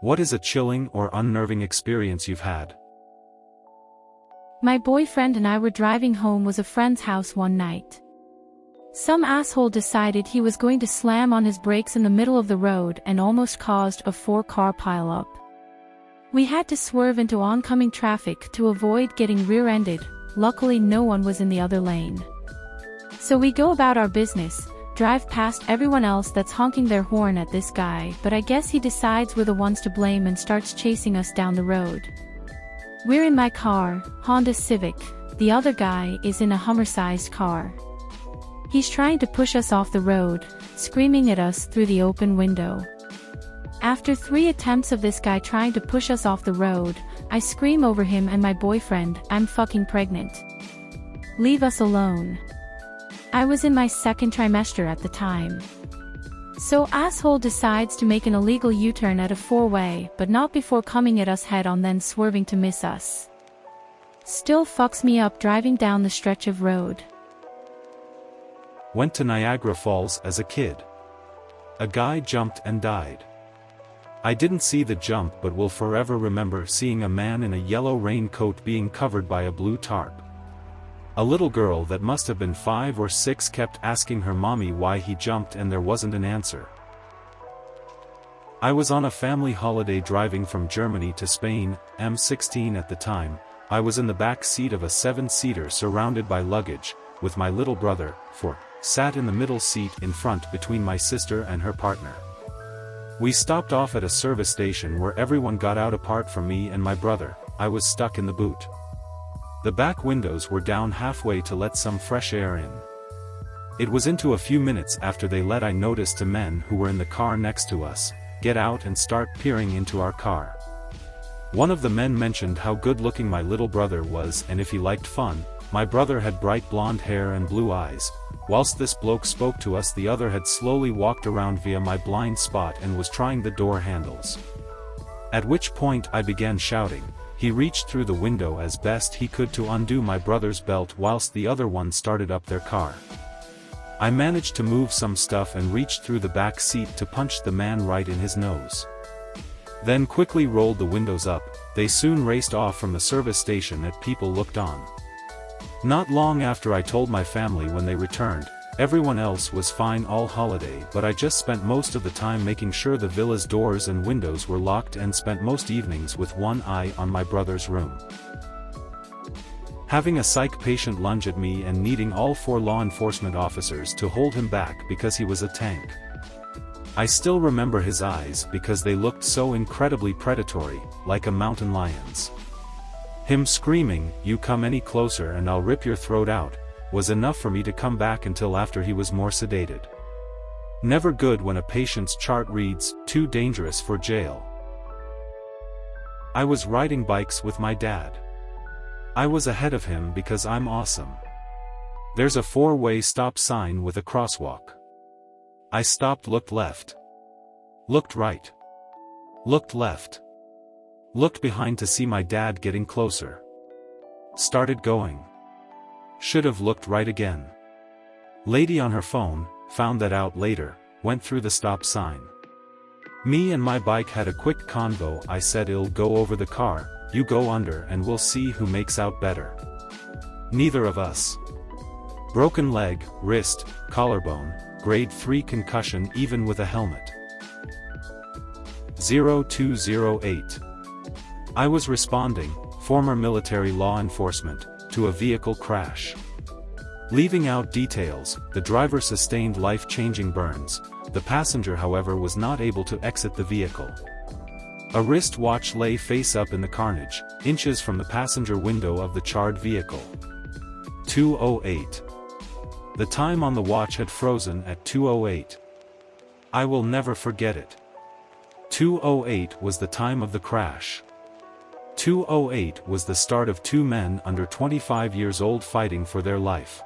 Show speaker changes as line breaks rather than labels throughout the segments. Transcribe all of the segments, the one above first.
What is a chilling or unnerving experience you've had?
My boyfriend and I were driving home was a friend's house one night. Some asshole decided he was going to slam on his brakes in the middle of the road and almost caused a 4-car pileup. We had to swerve into oncoming traffic to avoid getting rear-ended. Luckily no one was in the other lane. So we go about our business, drive past everyone else that's honking their horn at this guy, but I guess he decides we're the ones to blame and starts chasing us down the road. We're in my car, Honda Civic, the other guy is in a Hummer-sized car. He's trying to push us off the road, screaming at us through the open window. After 3 attempts of this guy trying to push us off the road, I scream over him and my boyfriend, "I'm fucking pregnant. Leave us alone." I was in my 2nd trimester at the time. So asshole decides to make an illegal U-turn at a 4-way, but not before coming at us head on then swerving to miss us. Still fucks me up driving down the stretch of road.
Went to Niagara Falls as a kid. A guy jumped and died. I didn't see the jump but will forever remember seeing a man in a yellow raincoat being covered by a blue tarp. A little girl that must have been 5 or 6 kept asking her mommy why he jumped and there wasn't an answer. I was on a family holiday driving from Germany to Spain, M16 at the time. I was in the back seat of a 7-seater surrounded by luggage, with my little brother, 4, sat in the middle seat in front between my sister and her partner. We stopped off at a service station where everyone got out apart from me and my brother. I was stuck in the boot. The back windows were down halfway to let some fresh air in. It was into a few minutes after they let I noticed 2 men who were in the car next to us get out and start peering into our car. One of the men mentioned how good-looking my little brother was and if he liked fun. My brother had bright blonde hair and blue eyes. Whilst this bloke spoke to us, the other had slowly walked around via my blind spot and was trying the door handles. At which point I began shouting. He reached through the window as best he could to undo my brother's belt whilst the other one started up their car. I managed to move some stuff and reached through the back seat to punch the man right in his nose. Then quickly rolled the windows up. They soon raced off from the service station and people looked on. Not long after I told my family when they returned, everyone else was fine all holiday, but I just spent most of the time making sure the villa's doors and windows were locked and spent most evenings with one eye on my brother's room. Having a psych patient lunge at me and needing all 4 law enforcement officers to hold him back because he was a tank. I still remember his eyes because they looked so incredibly predatory, like a mountain lion's. Him screaming, "You come any closer and I'll rip your throat out," was enough for me to come back until after he was more sedated. Never good when a patient's chart reads, "Too dangerous for jail." I was riding bikes with my dad. I was ahead of him because I'm awesome. There's a 4-way stop sign with a crosswalk. I stopped, looked left. Looked right. Looked left. Looked behind to see my dad getting closer. Started going. Should have looked right again. Lady on her phone, found that out later, went through the stop sign. Me and my bike had a quick convo. I said, "I'll go over the car, you go under and we'll see who makes out better." Neither of us. Broken leg, wrist, collarbone, grade 3 concussion even with a helmet. 0208. I was responding, former military law enforcement, to a vehicle crash. Leaving out details, the driver sustained life-changing burns. The passenger, however, was not able to exit the vehicle. A wristwatch lay face up in the carnage, inches from the passenger window of the charred vehicle. 2:08. The time on the watch had frozen at 2:08. I will never forget it. 2:08 was the time of the crash. 2:08 was the start of 2 men under 25 years old fighting for their life.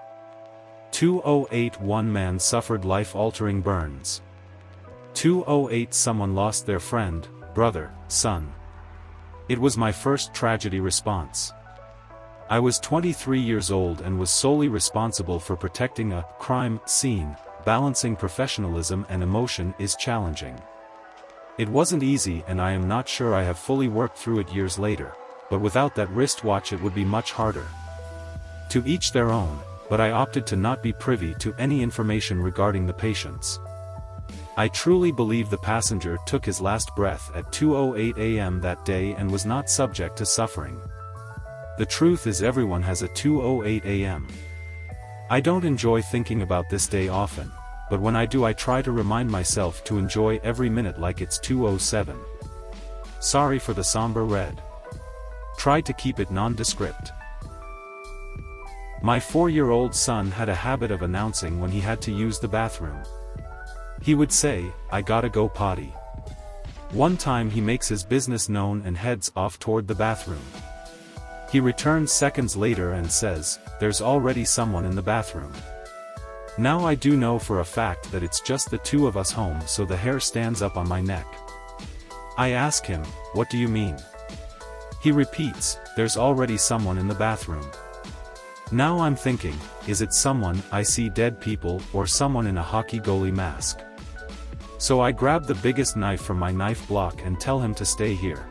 2:08 one man suffered life-altering burns. 2:08 someone lost their friend, brother, son. It was my first tragedy response. I was 23 years old and was solely responsible for protecting a crime scene. Balancing professionalism and emotion is challenging. It wasn't easy and I am not sure I have fully worked through it years later, but without that wristwatch it would be much harder. To each their own, but I opted to not be privy to any information regarding the patients. I truly believe the passenger took his last breath at 2:08 a.m. that day and was not subject to suffering. The truth is everyone has a 2:08 a.m. I don't enjoy thinking about this day often, but when I do I try to remind myself to enjoy every minute like it's 2:07. Sorry for the somber red. Try to keep it nondescript. My 4-year-old son had a habit of announcing when he had to use the bathroom. He would say, "I gotta go potty." One time he makes his business known and heads off toward the bathroom. He returns seconds later and says, "There's already someone in the bathroom." Now I do know for a fact that it's just the two of us home, so the hair stands up on my neck. I ask him, "What do you mean?" He repeats, "There's already someone in the bathroom." Now I'm thinking, is it someone I see dead people or someone in a hockey goalie mask? So I grab the biggest knife from my knife block and tell him to stay here.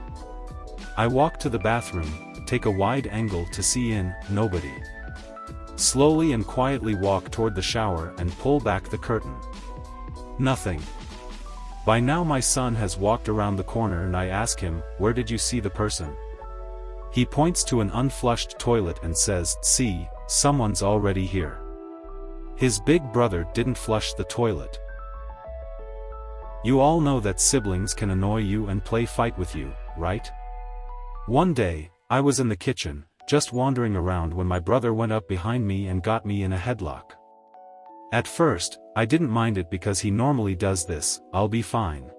I walk to the bathroom, take a wide angle to see in, nobody. Slowly and quietly walk toward the shower and pull back the curtain. Nothing. By now my son has walked around the corner and I ask him, "Where did you see the person?" He points to an unflushed toilet and says, "See, someone's already here." His big brother didn't flush the toilet. You all know that siblings can annoy you and play fight with you, right? One day, I was in the kitchen, just wandering around when my brother went up behind me and got me in a headlock. At first, I didn't mind it because he normally does this, "I'll be fine."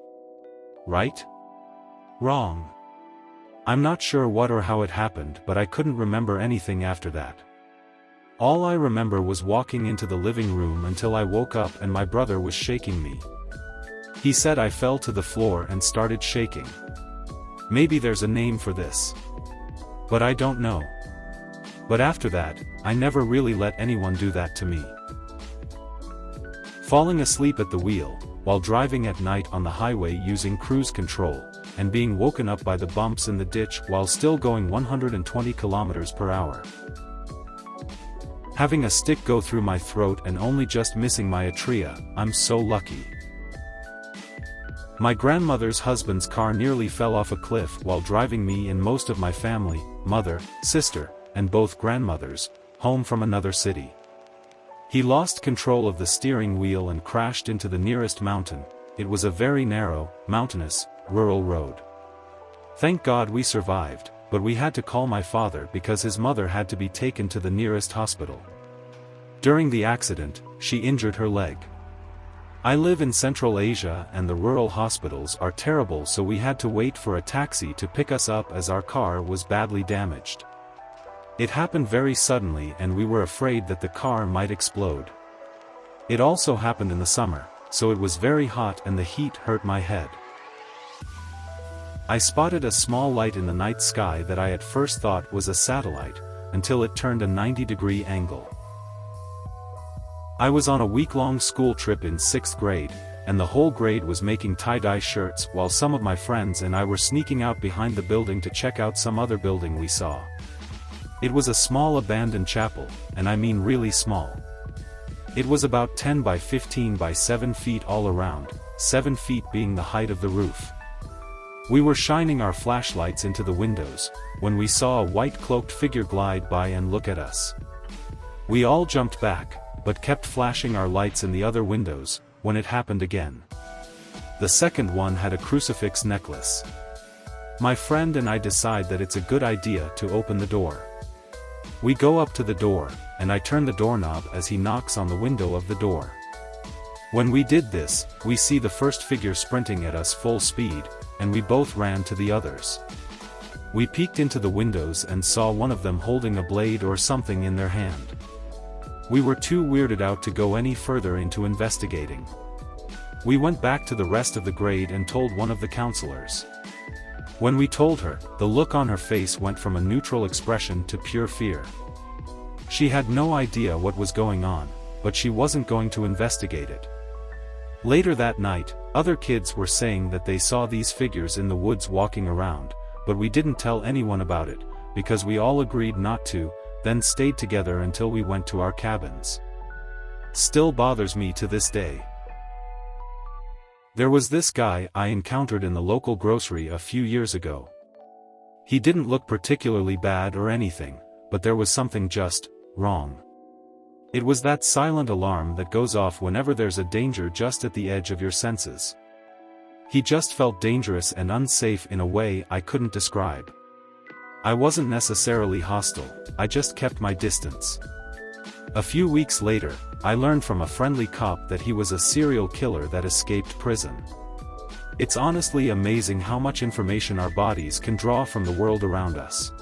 Right? Wrong. I'm not sure what or how it happened, but I couldn't remember anything after that. All I remember was walking into the living room until I woke up and my brother was shaking me. He said I fell to the floor and started shaking. Maybe there's a name for this. But I don't know. But after that, I never really let anyone do that to me. Falling asleep at the wheel, while driving at night on the highway using cruise control, and being woken up by the bumps in the ditch while still going 120 kilometers per hour. Having a stick go through my throat and only just missing my atria, I'm so lucky. My grandmother's husband's car nearly fell off a cliff while driving me and most of my family, mother, sister, and both grandmothers, home from another city. He lost control of the steering wheel and crashed into the nearest mountain. It was a very narrow, mountainous, rural road. Thank God we survived, but we had to call my father because his mother had to be taken to the nearest hospital. During the accident, she injured her leg. I live in Central Asia and the rural hospitals are terrible, so we had to wait for a taxi to pick us up as our car was badly damaged. It happened very suddenly and we were afraid that the car might explode. It also happened in the summer, so it was very hot and the heat hurt my head. I spotted a small light in the night sky that I at first thought was a satellite, until it turned a 90-degree angle. I was on a week-long school trip in 6th grade, and the whole grade was making tie-dye shirts while some of my friends and I were sneaking out behind the building to check out some other building we saw. It was a small abandoned chapel, and I mean really small. It was about 10 by 15 by 7 feet all around, 7 feet being the height of the roof. We were shining our flashlights into the windows, when we saw a white-cloaked figure glide by and look at us. We all jumped back, but kept flashing our lights in the other windows, when it happened again. The second one had a crucifix necklace. My friend and I decide that it's a good idea to open the door. We go up to the door, and I turn the doorknob as he knocks on the window of the door. When we did this, we see the first figure sprinting at us full speed, and we both ran to the others. We peeked into the windows and saw one of them holding a blade or something in their hand. We were too weirded out to go any further into investigating. We went back to the rest of the grade and told one of the counselors. When we told her, the look on her face went from a neutral expression to pure fear. She had no idea what was going on, but she wasn't going to investigate it. Later that night, Other kids were saying that they saw these figures in the woods walking around, but we didn't tell anyone about it, because we all agreed not to, then stayed together until we went to our cabins. Still bothers me to this day. There was this guy I encountered in the local grocery a few years ago. He didn't look particularly bad or anything, but there was something just wrong. It was that silent alarm that goes off whenever there's a danger just at the edge of your senses. He just felt dangerous and unsafe in a way I couldn't describe. I wasn't necessarily hostile, I just kept my distance. A few weeks later, I learned from a friendly cop that he was a serial killer that escaped prison. It's honestly amazing how much information our bodies can draw from the world around us.